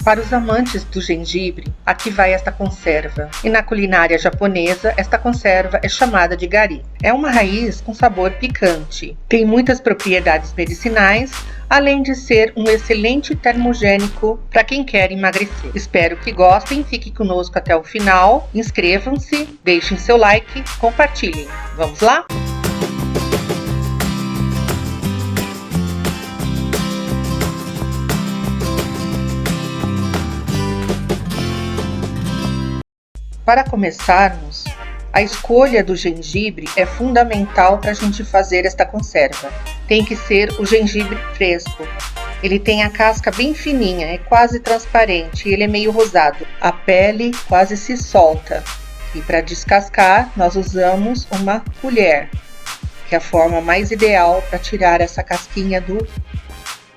Para os amantes do gengibre, aqui vai esta conserva. E na culinária japonesa, esta conserva é chamada de gari. É uma raiz com sabor picante. Tem muitas propriedades medicinais, além de ser um excelente termogênico para quem quer emagrecer. Espero que gostem, fiquem conosco até o final, inscrevam-se, deixem seu like, compartilhem. Vamos lá? Para começarmos, a escolha do gengibre é fundamental para a gente fazer esta conserva. Tem que ser o gengibre fresco. Ele tem a casca bem fininha, é quase transparente e ele é meio rosado. A pele quase se solta. E para descascar, nós usamos uma colher, que é a forma mais ideal para tirar essa casquinha do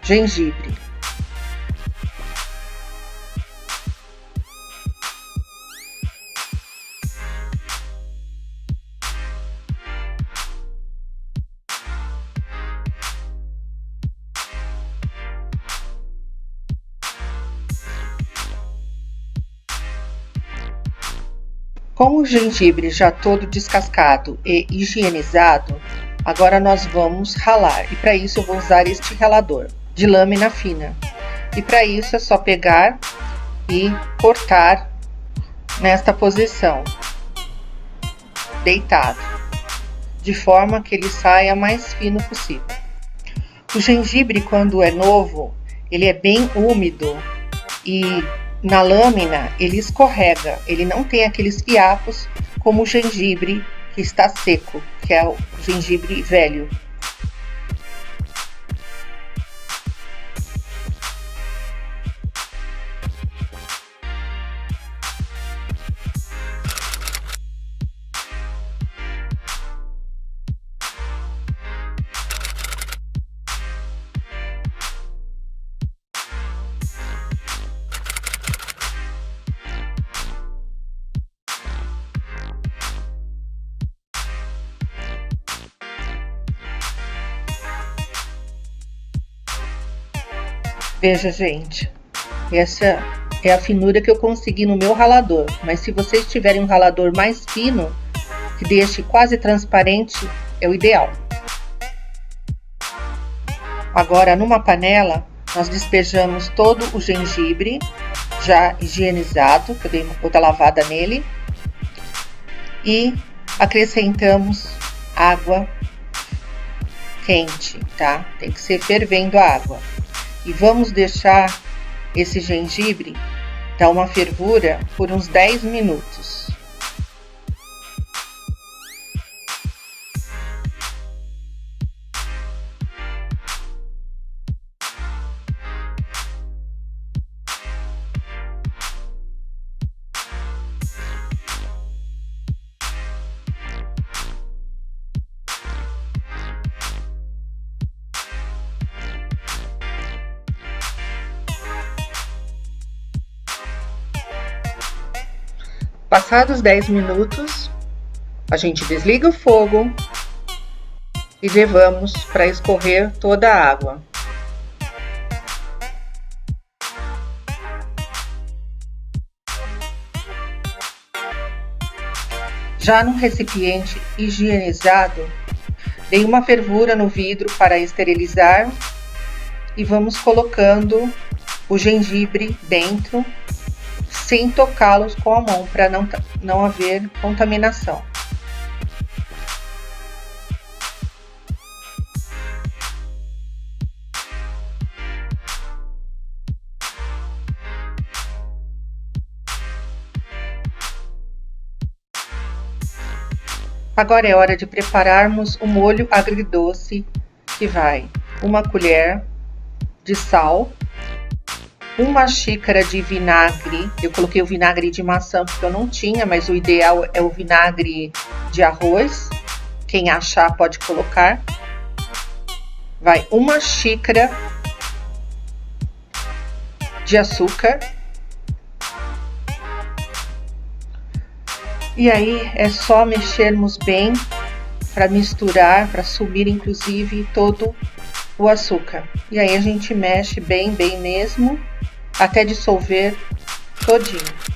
gengibre. Com o gengibre já todo descascado e higienizado, agora nós vamos ralar. E para isso eu vou usar este ralador de lâmina fina. E para isso é só pegar e cortar nesta posição, deitado, de forma que ele saia mais fino possível. O gengibre, quando é novo, ele é bem úmido e na lâmina ele escorrega, ele não tem aqueles fiapos como o gengibre que está seco, que é o gengibre velho. Veja, gente, essa é a finura que eu consegui no meu ralador, mas se vocês tiverem um ralador mais fino, que deixe quase transparente, é o ideal. Agora, numa panela, nós despejamos todo o gengibre, já higienizado, que eu dei uma outra lavada nele, e acrescentamos água quente, tá? Tem que ser fervendo a água. E vamos deixar esse gengibre dar uma fervura por uns 10 minutos. Passados 10 minutos, a gente desliga o fogo e levamos para escorrer toda a água. Já num recipiente higienizado, dei uma fervura no vidro para esterilizar e vamos colocando o gengibre dentro, sem tocá-los com a mão, para não haver contaminação. Agora é hora de prepararmos o molho agridoce, que vai uma colher de sal, uma xícara de vinagre. Eu coloquei o vinagre de maçã porque eu não tinha, mas o ideal é o vinagre de arroz. Quem achar pode colocar. Vai uma xícara de açúcar. E aí é só mexermos bem para misturar, para sumir inclusive todo o açúcar. E aí a gente mexe bem mesmo, até dissolver todinho.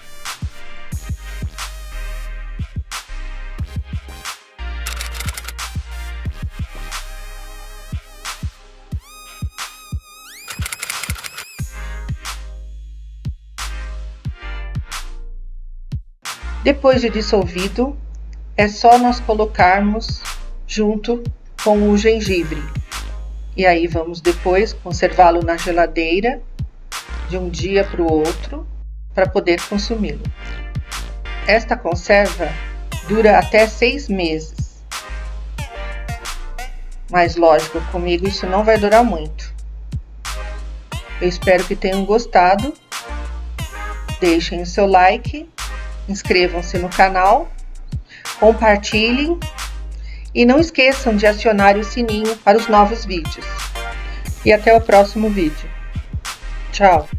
Depois de dissolvido, é só nós colocarmos junto com o gengibre. E aí vamos depois conservá-lo na geladeira de um dia para o outro para poder consumi-lo. Esta conserva dura até 6 meses. Mas lógico, comigo isso não vai durar muito. Eu espero que tenham gostado. Deixem o seu like. Inscrevam-se no canal, compartilhem e não esqueçam de acionar o sininho para os novos vídeos. E até o próximo vídeo. Tchau!